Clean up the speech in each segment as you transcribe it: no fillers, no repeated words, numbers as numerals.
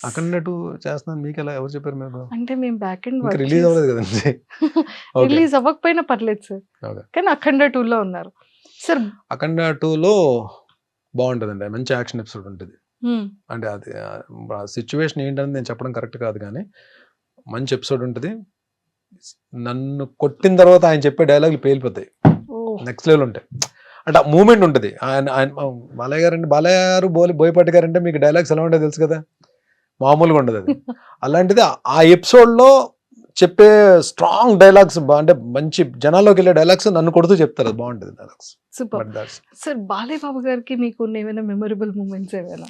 అఖండ 2 చేస్తున్నాను మీకు ఎలా ఎవరు చెప్పారు మీకు? అంటే మేము బ్యాక్ ఎండ్ ఇంకా వర్క్ రిలీజ్ అవ్వలేదు కదండి. ఓకే. రిలీజ్ అవ్వకపోయినా పర్లేదు సార్. ఓకే. కానీ అఖండ 2లో ఉన్నారు. సార్ అఖండ 2లో బాగుంటుందండి, మంచి యాక్షన్ ఎపిసోడ్ ఉంటుంది. అంటే అది సిచ్యువేషన్ ఏంటని నేను చెప్పడం కరెక్ట్ కాదు, కానీ మంచి ఎపిసోడ్ ఉంటుంది. నన్ను కొట్టిన తర్వాత ఆయన చెప్పే డైలాగులు పేలిపోతాయి, నెక్స్ట్ లెవెల్ ఉంటాయి. అంటే ఆ మూమెంట్ ఉంటుంది. ఆయన బాలయ్య గారు అంటే బాలయ్య గారు బోయపాటి గారు అంటే మీకు డైలాగ్స్ ఎలా ఉంటాయో తెలుసు కదా, మామూలుగా ఉండదు అది. అలాంటిది ఆ ఎపిసోడ్లో చెప్పే స్ట్రాంగ్ డైలాగ్స్, అంటే మంచి జనాల్లోకి వెళ్ళే డైలాగ్స్ నన్ను కొడుతూ చెప్తారు, అది బాగుంటుంది dialogues. Super. Sir Balayya Babu గారికి మీకు ఏమైనా మెమరబుల్ మూమెంట్స్ ఏమైనా?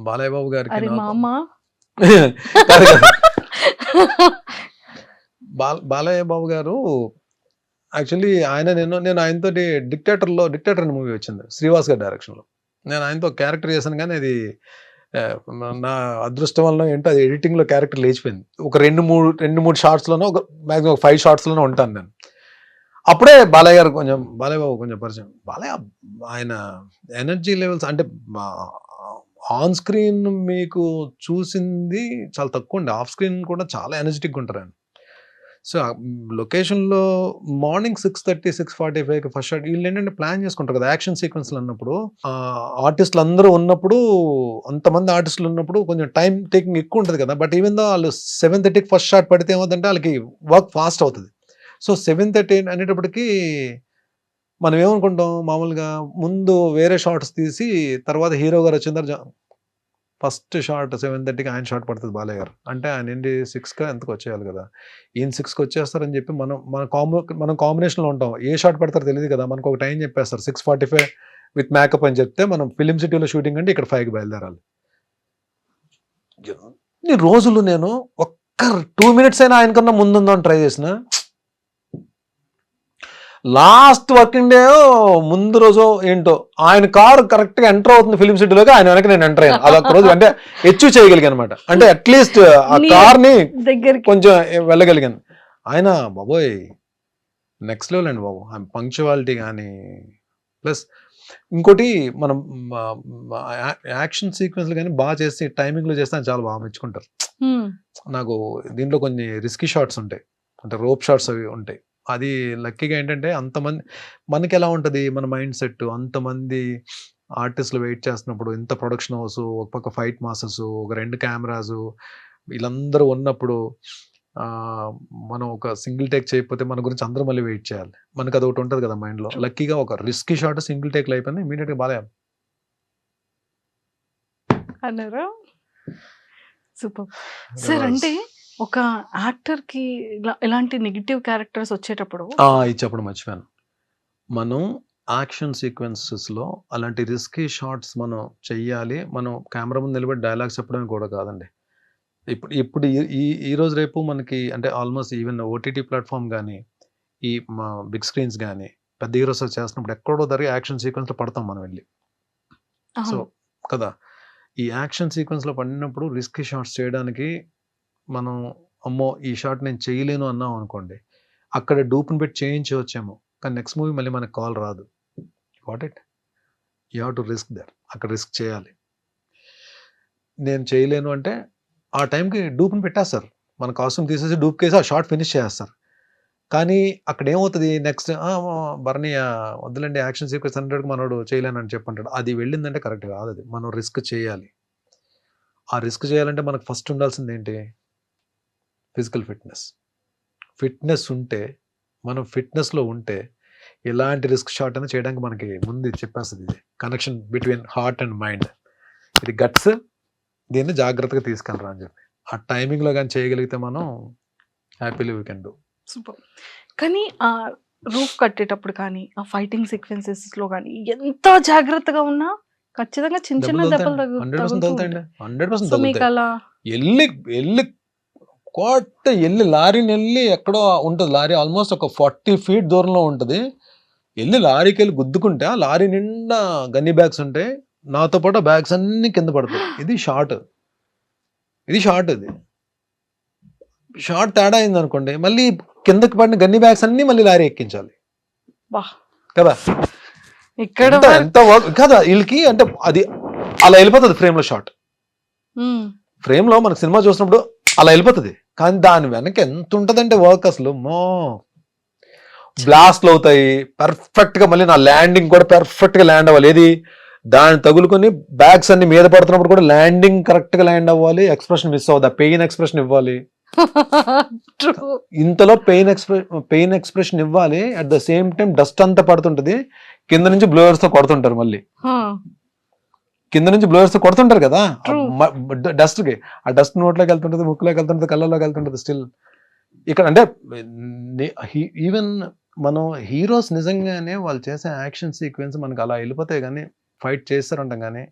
బాలయ్య బాబు గారికి అరే మామ బాలయ్య బాబు గారు యాక్చువల్లీ నేను ఆయనతో డిక్టేటర్ అనే మూవీ వచ్చింది శ్రీవాస్ గారి డైరెక్షన్లో. నేను ఆయనతో క్యారెక్టర్ చేశాను, కానీ అది నా అదృష్టం వల్ల ఏంటో అది ఎడిటింగ్లో క్యారెక్టర్ లేచిపోయింది. ఒక రెండు మూడు షార్ట్స్లోనో, ఒక మ్యాక్సిమం 5 షార్ట్స్లోనో ఉంటాను నేను. అప్పుడే బాలయ్య బాబు కొంచెం పరిచయం. బాలయ్య ఆయన ఎనర్జీ లెవెల్స్ అంటే ఆన్ స్క్రీన్ మీకు చూసింది చాలా తక్కువ అండి, ఆఫ్ స్క్రీన్ కూడా చాలా ఎనర్జెటిక్గా ఉంటారు ఆయన. సో లొకేషన్లో మార్నింగ్ 6:30, 6:45 ఫస్ట్ షాట్. వీళ్ళు ఏంటంటే ప్లాన్ చేసుకుంటారు కదా యాక్షన్ సీక్వెన్స్లు అన్నప్పుడు. ఆర్టిస్టులు అందరూ ఉన్నప్పుడు, అంతమంది ఆర్టిస్టులు ఉన్నప్పుడు కొంచెం టైం టేకింగ్ ఎక్కువ ఉంటుంది కదా. బట్ ఈవెన్ దో వాళ్ళు 7:30కి ఫస్ట్ షాట్ పడితే ఏమవుతుందంటే వాళ్ళకి వర్క్ ఫాస్ట్ అవుతుంది. సో 7:30 అనేటప్పటికి మనం ఏమనుకుంటాం, మామూలుగా ముందు వేరే షార్ట్స్ తీసి తర్వాత హీరో గారు వచ్చిన తర్వాత ఫస్ట్ షార్ట్ 7:30కి ఆయన షార్ట్ పడుతుంది బాలయ్య గారు. అంటే ఆయన ఏంటి 6కి ఎంతకు వచ్చేయాలి కదా, ఈయన 6కి వచ్చేస్తారని చెప్పి మనం కాంబినేషన్లో ఉంటాం. ఏ షార్ట్ పడతారో తెలియదు కదా, మనకు ఒక టైం చెప్పేస్తారు 6:45 విత్ మేకప్ అని చెప్తే మనం ఫిలిం సిటీలో షూటింగ్ అంటే ఇక్కడ 5కి బయలుదేరాలి. ఎన్ని రోజులు నేను ఒక్క 2 minutes అయినా ఆయనకన్నా ముందుందని ట్రై చేసిన. లాస్ట్ వర్కింగ్ డే ముందు రోజు ఏంటో ఆయన కారు కరెక్ట్గా ఎంటర్ అవుతుంది ఫిలిం సిటీలోకి, ఆయన వెనక నేను ఎంటర్ అయ్యాను. అదొక రోజు అంటే అచీవ్ చేయగలిగాను అనమాట. అంటే అట్లీస్ట్ ఆ కార్ని కొంచెం వెళ్ళగలిగాను. ఆయన బాబోయ్ నెక్స్ట్ లెవెల్ అండి బాబు, ఆయన పంక్చువాలిటీ కానీ, ప్లస్ ఇంకోటి మనం యాక్షన్ సీక్వెన్స్లు కానీ బాగా చేసి టైమింగ్లో చేస్తే ఆయన చాలా బాగా మెచ్చుకుంటారు. నాకు దీంట్లో కొన్ని రిస్కీ షాట్స్ ఉంటాయి, అంటే రోప్ షాట్స్ అవి ఉంటాయి. అది లక్కీగా ఏంటంటే అంతమంది మనకి ఎలా ఉంటుంది మన మైండ్ సెట్, అంతమంది ఆర్టిస్టులు వెయిట్ చేస్తున్నప్పుడు, ఇంత ప్రొడక్షన్ హౌస్, ఒక పక్క ఫైట్ మాస్టర్స్, ఒక 2 కెమెరాస్, వీళ్ళందరూ ఉన్నప్పుడు మనం ఒక సింగిల్ టేక్ చేయకపోతే మన గురించి అందరూ మళ్ళీ వెయిట్ చేయాలి. మనకు అది ఒకటి ఉంటుంది కదా మైండ్లో. లక్కీగా ఒక రిస్కీ షాట్ సింగిల్ టేక్లో అయిపోయింది, ఇమీడియట్గా బాగా అన్నారా. Super sir. అంటే ఒక యాక్టర్ కి ఎలాంటి నెగిటివ్ క్యారెక్టర్స్ వచ్చేటప్పుడు ఇది చెప్పడం మర్చిపోయాను, మనం యాక్షన్ సీక్వెన్సెస్లో అలాంటి రిస్కీ షాట్స్ మనం చెయ్యాలి. మనం కెమెరా ముందు నిలబడి డైలాగ్స్ చెప్పడం కూడా కాదండి. ఇప్పుడు ఈ రోజు రేపు మనకి అంటే ఆల్మోస్ట్ ఈవెన్ ఓటీటీ ప్లాట్ఫామ్ కానీ, ఈ మా బిగ్ స్క్రీన్స్ కానీ, పెద్ద హీరోస్ చేస్తున్నప్పుడు ఎక్కడో దగ్గర యాక్షన్ సీక్వెన్స్లో పడతాం మనం వెళ్ళి. సో కదా, ఈ యాక్షన్ సీక్వెన్స్లో పడినప్పుడు రిస్కీ షాట్స్ చేయడానికి మనం అమ్మో ఈ షాట్ నేను చేయలేను అన్నాం అనుకోండి, అక్కడ డూప్ని పెట్టి చేయించవచ్చేమో, కానీ నెక్స్ట్ మూవీ మళ్ళీ మనకు కాల్ రాదు. What it you have to risk there, అక్కడ రిస్క్ చేయాలి. నేను చేయలేను అంటే ఆ టైంకి డూప్ని పెట్టేస్తారు, మన కాస్ట్యూమ్ తీసేసి డూప్ కేసి ఆ షార్ట్ ఫినిష్ చేస్తారు. కానీ అక్కడ ఏమవుతుంది నెక్స్ట్, భరణి వద్దులండి యాక్షన్ సీక్వెన్స్ 100కి మనోడు చేయలేనని చెప్పంటాడు. అది వెళ్ళిందంటే కరెక్ట్ కాదు, అది మనం రిస్క్ చేయాలి. ఆ రిస్క్ చేయాలంటే మనకు ఫస్ట్ ఉండాల్సింది ఏంటి, ఫిజికల్ ఫిట్నెస్ ఉంటే, మనం ఫిట్నెస్లో ఉంటే ఎలాంటి రిస్క్ షాట్ అయినా చేయడానికి మనకి ముందు చెప్పేస్తుంది. ఇది connection between heart and mind, ఇది గట్స్, దీన్ని జాగ్రత్తగా తీసుకెళ్ళరా అని చెప్పి ఆ టైమింగ్లో కానీ చేయగలిగితే మనం happily we can do. Super. కానీ ఆ రూఫ్ కట్టేటప్పుడు కానీ, ఆ ఫైటింగ్ సీక్వెన్సెస్లో కానీ ఎంత జాగ్రత్తగా ఉన్నా ఖచ్చితంగా చిన్న చిన్న దెబ్బలు 100% తగులుతాయండి, 100% సో మీకు అలా వెళ్ళి లారీని వెళ్ళి ఎక్కడో ఉంటుంది, లారీ ఆల్మోస్ట్ ఒక 40 feet దూరంలో ఉంటుంది. వెళ్ళి లారీకి వెళ్ళి గుద్దుకుంటే ఆ లారీ నిండా గన్నీ బ్యాగ్స్ ఉంటాయి, నాతో పాటు బ్యాగ్స్ అన్ని కింద పడతాయి. ఇది షార్ట్, ఇది షార్ట్ తేడా అయింది అనుకోండి, మళ్ళీ కిందకి పడిన గన్నీ బ్యాగ్స్ అన్ని మళ్ళీ లారీ ఎక్కించాలి కదా. ఇక్కడ ఎంత వర్క్ కదా వీళ్ళకి, అంటే అది అలా వెళ్ళిపోతుంది ఫ్రేమ్లో షార్ట్. ఫ్రేమ్లో మనకు సినిమా చూసినప్పుడు అలా వెళ్ళిపోతుంది, కానీ దాని వెనక ఎంత ఉంటుందంటే వర్క్ అసలు బ్లాస్ట్లు అవుతాయి పర్ఫెక్ట్గా, మళ్ళీ నా ల్యాండింగ్ కూడా పర్ఫెక్ట్గా ల్యాండ్ అవ్వాలి, ఏది దాన్ని తగులుకొని బ్యాగ్స్ అన్ని మీద పడుతున్నప్పుడు కూడా ల్యాండింగ్ కరెక్ట్గా ల్యాండ్ అవ్వాలి, ఎక్స్ప్రెషన్ మిస్ అవ్వదు, పెయిన్ ఎక్స్ప్రెషన్ ఇవ్వాలి, ఇంతలో పెయిన్ ఎక్స్ప్రెషన్ ఇవ్వాలి, at the same time dust అంతా పడుతుంటది, కింద నుంచి బ్లోయర్స్ తో కొడుతుంటారు, మళ్ళీ కింద నుంచి బ్లోయర్స్ తో కొడుతుంటారు కదా డస్ట్ కి, ఆ డస్ట్ నోట్లోకి వెళ్తుంటది, ముక్కులోకి వెళ్తుంటది, కళ్ళలోకి వెళ్తుంటది. స్టిల్ ఇక్కడ అంటే ఈవెన్ మనం హీరోస్ నిజంగానే వాళ్ళు చేసే యాక్షన్ సీక్వెన్స్ మనకు అలా వెళ్ళిపోతాయి, కానీ ఫైట్ చేస్తారంటాం, కానీ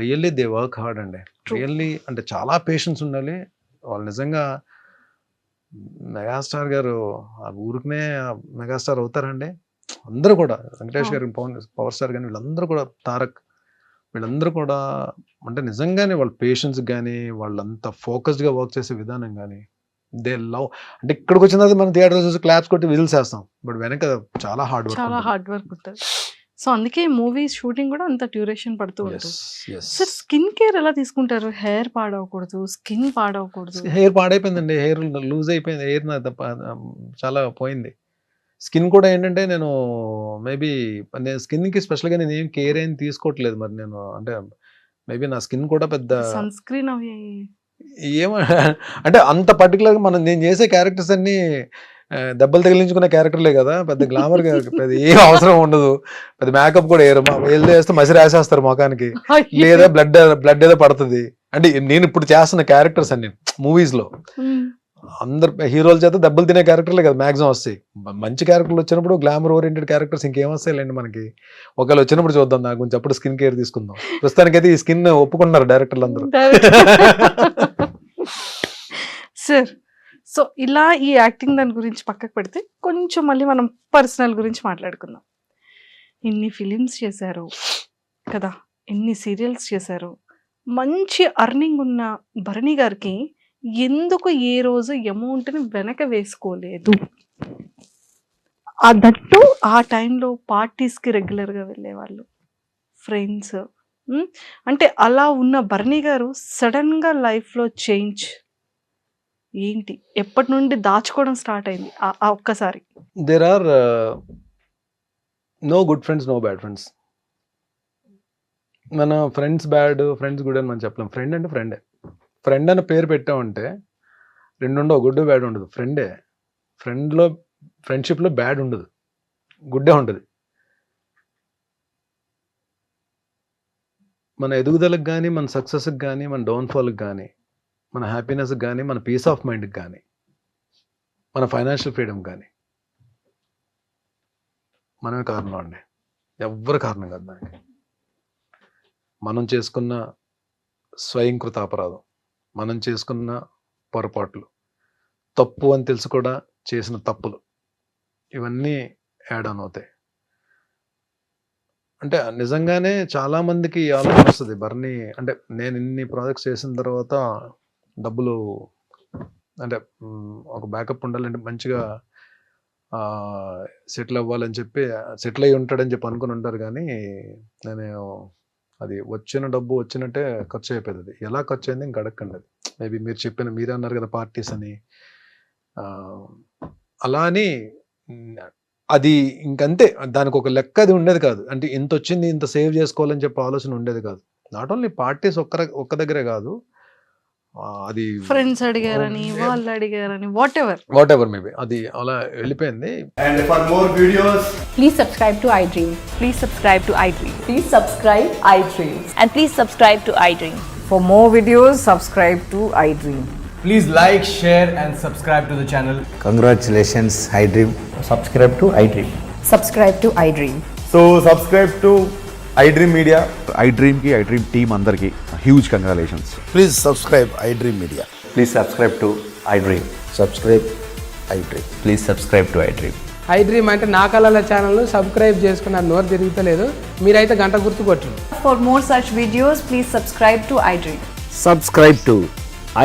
రియల్లీ దే వర్క్ హార్డ్ అండి, రియల్లీ అంటే చాలా పేషెన్స్ ఉండాలి వాళ్ళు. నిజంగా మెగాస్టార్ గారు ఆ ఊరికనే మెగాస్టార్ అవుతారండి, అందరూ కూడా వెంకటేష్ గారు, పవర్ స్టార్ కానీ వీళ్ళందరూ కూడా, తారక్ వీళ్ళందరూ కూడా అంటే నిజంగానే వాళ్ళ పేషెన్స్ కానీ వాళ్ళంతా ఫోకస్డ్గా వర్క్ చేసే విధానం కానీ దే లవ్. అంటే ఇక్కడికి వచ్చిన తర్వాత మనం థియేటర్ చూసి క్లాప్స్ కొట్టి విజిల్స్ వేస్తాం, బట్ వెనక చాలా హార్డ్ వర్క్ ఉంటుంది. సో అందుకే మూవీ షూటింగ్ కూడా అంత డ్యూరేషన్ పడుతూ ఉంటుంది. సార్ స్కిన్ కేర్ ఎలా తీసుకుంటారు? హెయిర్ పాడవకూడదు, స్కిన్ పాడవకూడదు. హెయిర్ పాడైపోయిందండి, హెయిర్ లూజ్ అయిపోయింది, హెయిర్ చాలా పోయింది. స్కిన్ కూడా ఏంటంటే నేను మేబీ నేను స్కిన్కి స్పెషల్గా నేను ఏం కేర్ ఏం తీసుకోవట్లేదు, మరి నేను అంటే మేబీ నా స్కిన్ కూడా పెద్ద సన్ స్క్రీన్ అవి ఏమో అంటే అంత పర్టికులర్గా నేను చేసే క్యారెక్టర్స్ అన్ని దెబ్బలు తగిలించుకునే క్యారెక్టర్లే కదా, పెద్ద గ్లామర్ పెద్ద ఏం అవసరం ఉండదు, పెద్ద మేకప్ కూడా వేయరు, ఏదో వేస్తే మసి రాసేస్తారు ముఖానికి, లేదా బ్లడ్ ఏదో పడుతుంది. అంటే నేను ఇప్పుడు చేస్తున్న క్యారెక్టర్స్ అన్ని మూవీస్ లో అందరు హీరోల చేత దెబ్బలు తినే క్యారెక్టర్లే కదా మ్యాక్సిమం వస్తాయి. మంచి క్యారెక్టర్లు వచ్చినప్పుడు గ్లామర్ ఓరియంటెడ్ క్యారెక్టర్స్ ఇంకేం వస్తాయిలేండి మనకి, ఒకవేళ వచ్చినప్పుడు చూద్దాం, నాకు కొంచెం అప్పుడు స్కిన్ కేర్ తీసుకుందాం. ప్రస్తుతానికైతే ఈ స్కిన్ ఒప్పుకున్నారు డైరెక్టర్లు అందరూ. సార్ సో ఇలా ఈ యాక్టింగ్ దాని గురించి పక్కకు పెడితే కొంచెం మళ్ళీ మనం పర్సనల్ గురించి మాట్లాడుకుందాం. ఇన్ని ఫిలిమ్స్ చేశారు కదా, ఎన్ని సీరియల్స్ చేశారు, మంచి అర్నింగ్ ఉన్న భరణి గారికి ఎందుకు ఏ రోజు అమౌంట్ని వెనక వేసుకోలేదు? దట్టు ఆ టైంలో పార్టీస్కి రెగ్యులర్గా వెళ్ళేవాళ్ళు, ఫ్రెండ్స్. అంటే అలా ఉన్న భరణి గారు సడన్గా లైఫ్లో చేంజ్ ఏంటి? ఎప్పటి నుండి దాచుకోవడం స్టార్ట్ అయింది ఒక్కసారి? There are no good friends, no bad friends. మన ఫ్రెండ్స్ బ్యాడ్, ఫ్రెండ్స్ గుడ్ అని మనం చెప్పలేం. ఫ్రెండ్ అంటే ఫ్రెండే. ఫ్రెండ్ అని పేరు పెట్టామంటే రెండు ఉండవు, గుడ్ బ్యాడ్ ఉండదు. ఫ్రెండే. ఫ్రెండ్షిప్లో బ్యాడ్ ఉండదు, గుడ్డే ఉంటుంది. మన ఎదుగుదలకు కానీ, మన సక్సెస్కి కానీ, మన డౌన్ఫాల్కి కానీ, మన హ్యాపీనెస్కి కానీ, మన పీస్ ఆఫ్ మైండ్కి కానీ, మన ఫైనాన్షియల్ ఫ్రీడమ్ కానీ మనమే కారణం అండి, ఎవ్వరు కారణం కాదు దానికి. మనం చేసుకున్న స్వయంకృత అపరాధం, మనం చేసుకున్న పొరపాట్లు, తప్పు అని తెలుసు కూడా చేసిన తప్పులు, ఇవన్నీ యాడ్ ఆన్ అవుతాయి. అంటే నిజంగానే చాలా మందికి ఆలోచన వస్తుంది, భరణి అంటే నేను ఇన్ని ప్రాజెక్ట్స్ చేసిన తర్వాత డబ్బులు అంటే ఒక బ్యాకప్ ఉండాలంటే మంచిగా సెటిల్ అవ్వాలని చెప్పి, సెటిల్ అయ్యి ఉంటాడని చెప్పి అనుకుని ఉంటారు, కానీ నేను అది వచ్చిన డబ్బు వచ్చినట్టే ఖర్చు అయిపోయింది. అది ఎలా ఖర్చు అయింది ఇంక అడగండి. అది మేబీ మీరే అన్నారు కదా పార్టీస్ అని, అలా అని అది ఇంకంతే, దానికి ఒక లెక్క అది ఉండేది కాదు. అంటే ఇంత వచ్చింది ఇంత సేవ్ చేసుకోవాలని చెప్పి ఆలోచన ఉండేది కాదు. నాట్ ఓన్లీ పార్టీస్ ఒక్క దగ్గరే కాదు, అది ఫ్రెండ్స్ అడిగారని, వాళ్ళు అడిగారని, వాట్ ఎవర్ మేబీ అది అలా వెళ్ళిపోయింది. And for more videos, please subscribe to iDream. Please subscribe to iDream. Please subscribe iDream. And please subscribe to iDream. For more videos, subscribe to iDream. please like, share and subscribe to the channel. Congratulations, iDream. Subscribe to iDream. Subscribe to iDream. So subscribe to iDream Media. iDream ki iDream team andarki huge congratulations. Please subscribe iDream Media. Please subscribe to iDream. Subscribe iDream. Please subscribe to iDream. iDream అంటే నా కళల channel subscribe చేసుకున్న నోరు తిరుగుతలేదు, మీరైతే గంట గుర్తు కొట్టండి. For more such videos, please subscribe to iDream. Subscribe to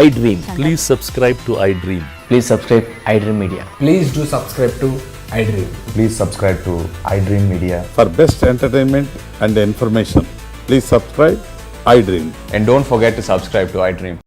iDream. Please subscribe to iDream. Please subscribe iDream Media. Please do subscribe to iDream. Please subscribe to iDream Media. For best entertainment and information, please subscribe iDream. And don't forget to subscribe to iDream.